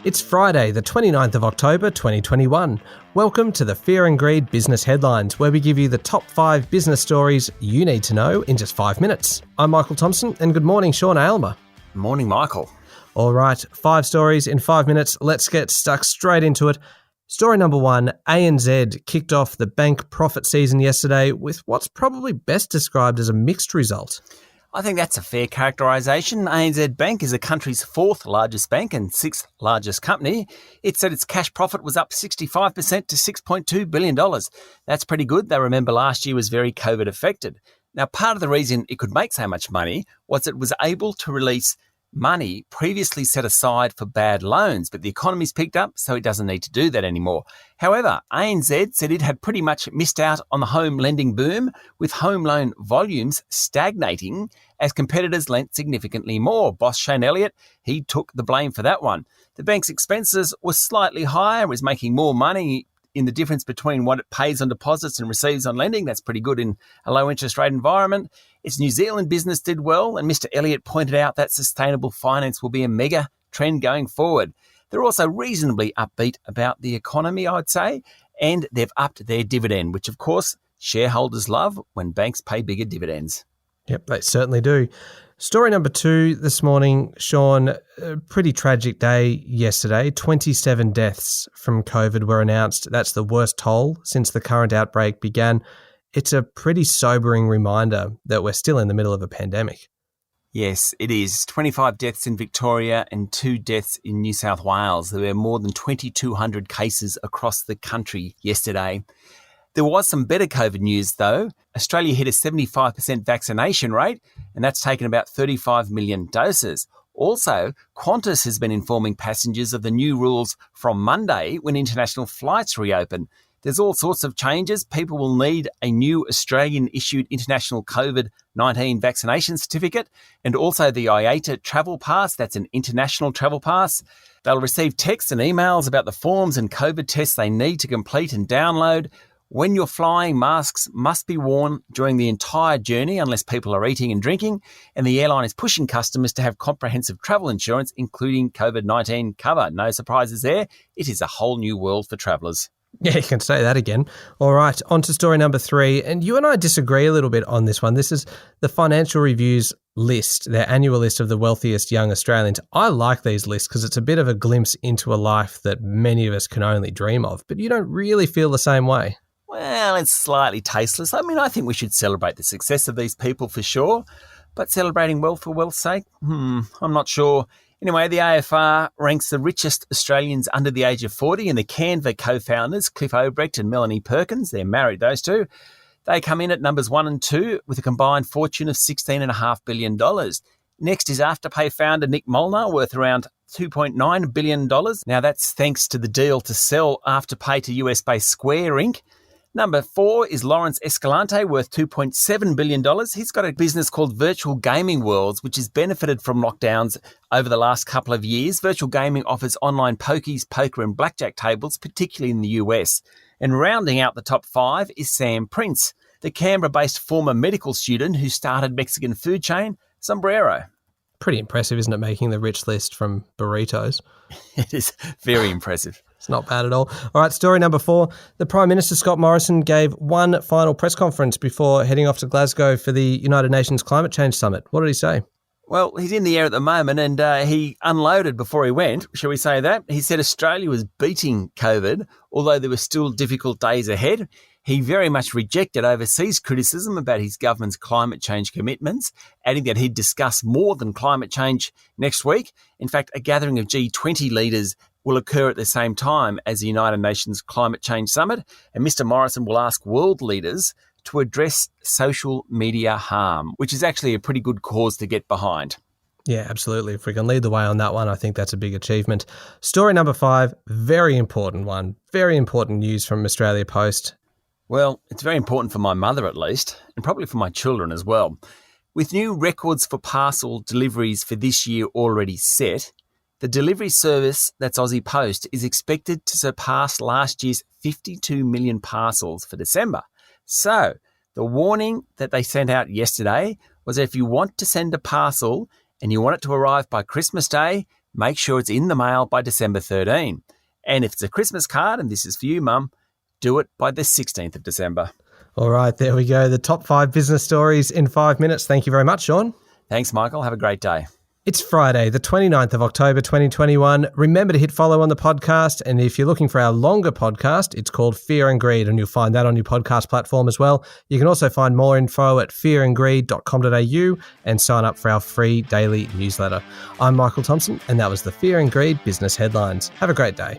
It's Friday, the 29th of October 2021. Welcome to the Fear and Greed Business Headlines, where we give you the top 5 business stories you need to know in just 5 minutes. I'm Michael Thompson, and good morning, Sean Aylmer. Morning, Michael. All right, 5 stories in 5 minutes. Let's get stuck straight into it. Story number 1, ANZ kicked off the bank profit season yesterday with what's probably best described as a mixed result. I think that's a fair characterisation. ANZ Bank is the country's 4th largest bank and 6th largest company. It said its cash profit was up 65% to $6.2 billion. That's pretty good. They remember last year was very COVID affected. Now, part of the reason it could make so much money was it was able to release money previously set aside for bad loans, but the economy's picked up, so it doesn't need to do that anymore. However, ANZ said it had pretty much missed out on the home lending boom, with home loan volumes stagnating as competitors lent significantly more. Boss Shane Elliott, he took the blame for that one. The bank's expenses were slightly higher, was making more money in the difference between what it pays on deposits and receives on lending. That's pretty good in a low interest rate environment. Its New Zealand business did well, and Mr. Elliott pointed out that sustainable finance will be a mega trend going forward. They're also reasonably upbeat about the economy, I would say, and they've upped their dividend, which of course shareholders love when banks pay bigger dividends. Yep, they certainly do. Story number 2 this morning, Sean, a pretty tragic day yesterday. 27 deaths from COVID were announced. That's the worst toll since the current outbreak began. It's a pretty sobering reminder that we're still in the middle of a pandemic. Yes, it is. 25 deaths in Victoria and 2 deaths in New South Wales. There were more than 2,200 cases across the country yesterday. There was some better COVID news, though. Australia hit a 75% vaccination rate, and that's taken about 35 million doses. Also, Qantas has been informing passengers of the new rules from Monday when international flights reopen. There's all sorts of changes. People will need a new Australian-issued international COVID-19 vaccination certificate and also the IATA travel pass. That's an international travel pass. They'll receive texts and emails about the forms and COVID tests they need to complete and download. When you're flying, masks must be worn during the entire journey unless people are eating and drinking, and the airline is pushing customers to have comprehensive travel insurance, including COVID-19 cover. No surprises there. It is a whole new world for travellers. Yeah, you can say that again. All right, on to story number 3. And you and I disagree a little bit on this one. This is the Financial Review's list, their annual list of the wealthiest young Australians. I like these lists because it's a bit of a glimpse into a life that many of us can only dream of, but you don't really feel the same way. Well, it's slightly tasteless. I mean, I think we should celebrate the success of these people for sure, but celebrating wealth for wealth's sake? I'm not sure. Anyway, the AFR ranks the richest Australians under the age of 40, and the Canva co-founders, Cliff Obrecht and Melanie Perkins, they're married, those two, they come in at numbers 1 and 2 with a combined fortune of $16.5 billion. Next is Afterpay founder Nick Molnar, worth around $2.9 billion. Now, that's thanks to the deal to sell Afterpay to US-based Square Inc. Number 4 is Lawrence Escalante, worth $2.7 billion. He's got a business called Virtual Gaming Worlds, which has benefited from lockdowns over the last couple of years. Virtual gaming offers online pokies, poker and blackjack tables, particularly in the US. And rounding out the top 5 is Sam Prince, the Canberra-based former medical student who started Mexican food chain Sombrero. Pretty impressive, isn't it, making the rich list from burritos? It is very impressive. It's not bad at all. All right, story number 4. The Prime Minister, Scott Morrison, gave one final press conference before heading off to Glasgow for the United Nations Climate Change Summit. What did he say? Well, he's in the air at the moment, and he unloaded before he went, shall we say that? He said Australia was beating COVID, although there were still difficult days ahead. He very much rejected overseas criticism about his government's climate change commitments, adding that he'd discuss more than climate change next week. In fact, a gathering of G20 leaders will occur at the same time as the United Nations Climate Change Summit, and Mr. Morrison will ask world leaders to address social media harm, which is actually a pretty good cause to get behind. Yeah, absolutely. If we can lead the way on that one, I think that's a big achievement. Story number 5, very important one, very important news from Australia Post. Well, it's very important for my mother at least, and probably for my children as well. With new records for parcel deliveries for this year already set, the delivery service, that's Aussie Post, is expected to surpass last year's 52 million parcels for December. So, the warning that they sent out yesterday was that if you want to send a parcel and you want it to arrive by Christmas Day, make sure it's in the mail by December 13. And if it's a Christmas card, and this is for you, Mum, do it by the 16th of December. All right, there we go. The top 5 business stories in 5 minutes. Thank you very much, Sean. Thanks, Michael. Have a great day. It's Friday, the 29th of October, 2021. Remember to hit follow on the podcast. And if you're looking for our longer podcast, it's called Fear and Greed, and you'll find that on your podcast platform as well. You can also find more info at fearandgreed.com.au and sign up for our free daily newsletter. I'm Michael Thompson, and that was the Fear and Greed Business Headlines. Have a great day.